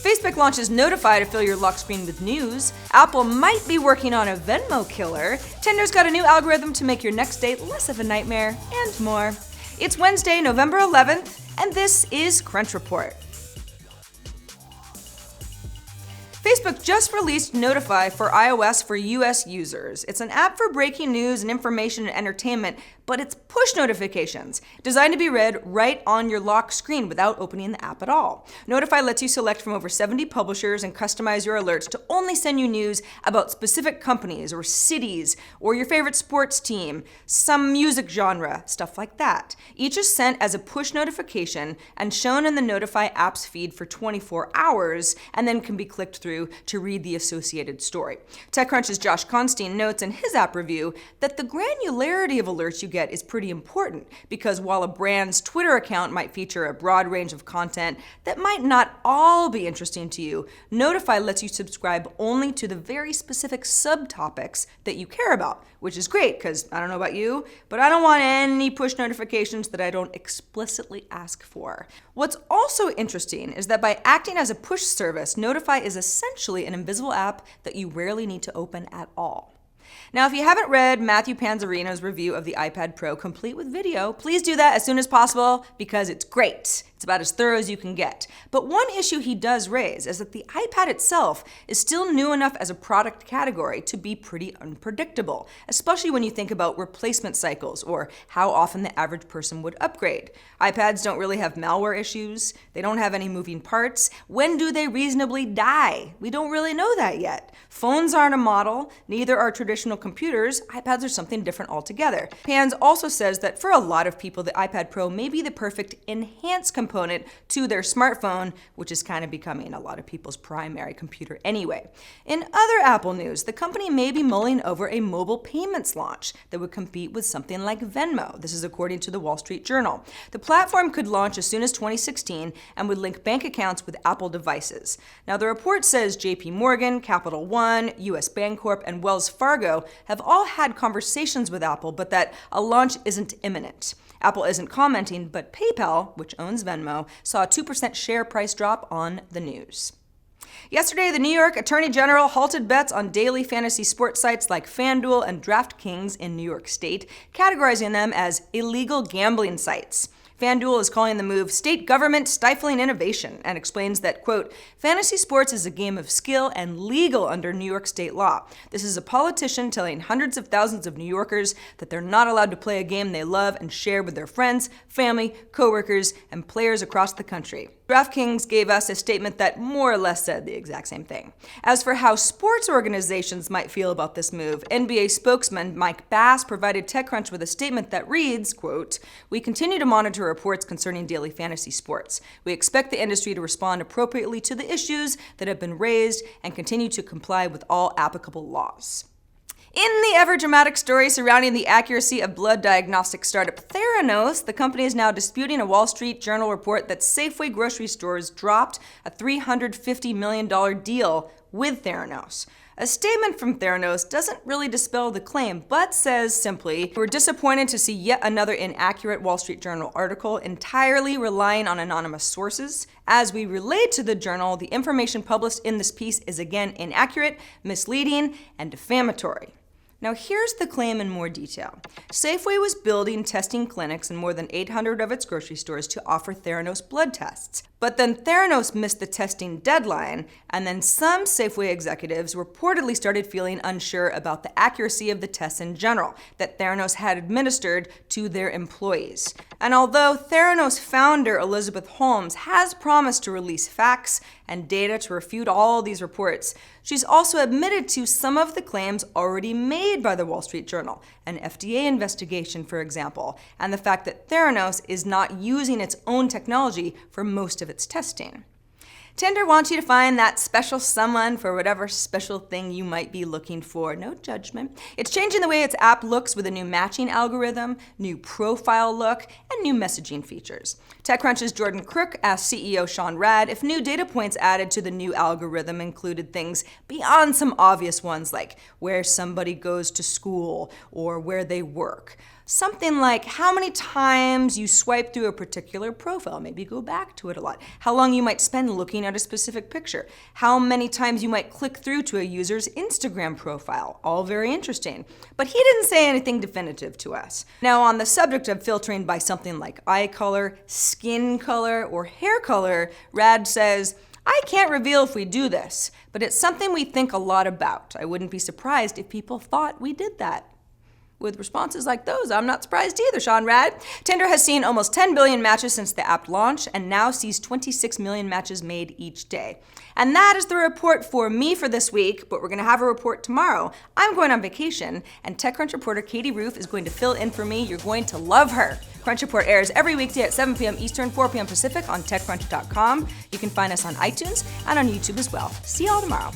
Facebook launches Notify to fill your lock screen with news. Apple might be working on a Venmo killer. Tinder's got a new algorithm to make your next date less of a nightmare, and more. It's Wednesday, November 11th, and this is Crunch Report. Facebook just released Notify for iOS for US users. It's an app for breaking news and information and entertainment, but it's push notifications, designed to be read right on your lock screen without opening the app at all. Notify lets you select from over 70 publishers and customize your alerts to only send you news about specific companies or cities or your favorite sports team, some music genre, stuff like that. Each is sent as a push notification and shown in the Notify app's feed for 24 hours and then can be clicked through to read the associated story. TechCrunch's Josh Constein notes in his app review that the granularity of alerts you get is pretty important, because while a brand's Twitter account might feature a broad range of content that might not all be interesting to you, Notify lets you subscribe only to the very specific subtopics that you care about, which is great because I don't know about you, but I don't want any push notifications that I don't explicitly ask for. What's also interesting is that by acting as a push service, Notify is essentially an invisible app that you rarely need to open at all. Now, if you haven't read Matthew Panzarino's review of the iPad Pro complete with video, please do that as soon as possible because it's great. It's about as thorough as you can get. But one issue he does raise is that the iPad itself is still new enough as a product category to be pretty unpredictable, especially when you think about replacement cycles or how often the average person would upgrade. iPads don't really have malware issues. They don't have any moving parts. When do they reasonably die? We don't really know that yet. Phones aren't a model. Neither are traditional computers. iPads are something different altogether. Pans also says that for a lot of people, the iPad Pro may be the perfect enhanced component to their smartphone, which is kind of becoming a lot of people's primary computer anyway. In other Apple news, the company may be mulling over a mobile payments launch that would compete with something like Venmo. This is according to the Wall Street Journal. The platform could launch as soon as 2016 and would link bank accounts with Apple devices. Now, the report says JP Morgan, Capital One, US Bancorp, and Wells Fargo have all had conversations with Apple, but that a launch isn't imminent. Apple isn't commenting, but PayPal, which owns Venmo, saw a 2% share price drop on the news. Yesterday, the New York Attorney General halted bets on daily fantasy sports sites like FANDUEL and DRAFTKINGS in New York State, categorizing them as illegal gambling sites. FanDuel is calling the move state government stifling innovation and explains that, quote, fantasy sports is a game of skill and legal under New York state law. This is a politician telling hundreds of thousands of New Yorkers that they're not allowed to play a game they love and share with their friends, family, coworkers, and players across the country. DraftKings gave us a statement that more or less said the exact same thing. As for how sports organizations might feel about this move, NBA spokesman Mike Bass provided TechCrunch with a statement that reads, quote, we continue to monitor reports concerning daily fantasy sports. We expect the industry to respond appropriately to the issues that have been raised and continue to comply with all applicable laws. In the ever-dramatic story surrounding the accuracy of blood diagnostic startup Theranos, the company is now disputing a Wall Street Journal report that Safeway grocery stores dropped a $350 million deal with Theranos. A statement from Theranos doesn't really dispel the claim, but says simply, we're disappointed to see yet another inaccurate Wall Street Journal article entirely relying on anonymous sources. As we relate to the journal, the information published in this piece is again inaccurate, misleading, and defamatory. Now here's the claim in more detail. Safeway was building testing clinics in more than 800 of its grocery stores to offer Theranos blood tests. But then Theranos missed the testing deadline, and then some Safeway executives reportedly started feeling unsure about the accuracy of the tests in general that Theranos had administered to their employees. And although Theranos founder Elizabeth Holmes has promised to release facts and data to refute all these reports, she's also admitted to some of the claims already made by the Wall Street Journal, an FDA investigation, for example, and the fact that Theranos is not using its own technology for most of its testing. Tinder wants you to find that special someone for whatever special thing you might be looking for. No judgment. It's changing the way its app looks with a new matching algorithm, new profile look, and new messaging features. TechCrunch's Jordan Crook asked CEO Sean Rad if new data points added to the new algorithm included things beyond some obvious ones like where somebody goes to school or where they work. Something like how many times you swipe through a particular profile, maybe go back to it a lot, how long you might spend looking at a specific picture, how many times you might click through to a user's Instagram profile, all very interesting. But he didn't say anything definitive to us. Now, on the subject of filtering by something like eye color, skin color, or hair color, Rad says, I can't reveal if we do this, but it's something we think a lot about. I wouldn't be surprised if people thought we did that. With responses like those, I'm not surprised either, Sean Rad. Tinder has seen almost 10 billion matches since the app launched and now sees 26 million matches made each day. And that is the report for me for this week, but we're gonna have a report tomorrow. I'm going on vacation, and TechCrunch reporter Katie Roof is going to fill in for me. You're going to love her. Crunch Report airs every weekday at 7 p.m. Eastern, 4 p.m. Pacific on TechCrunch.com. You can find us on iTunes and on YouTube as well. See y'all tomorrow.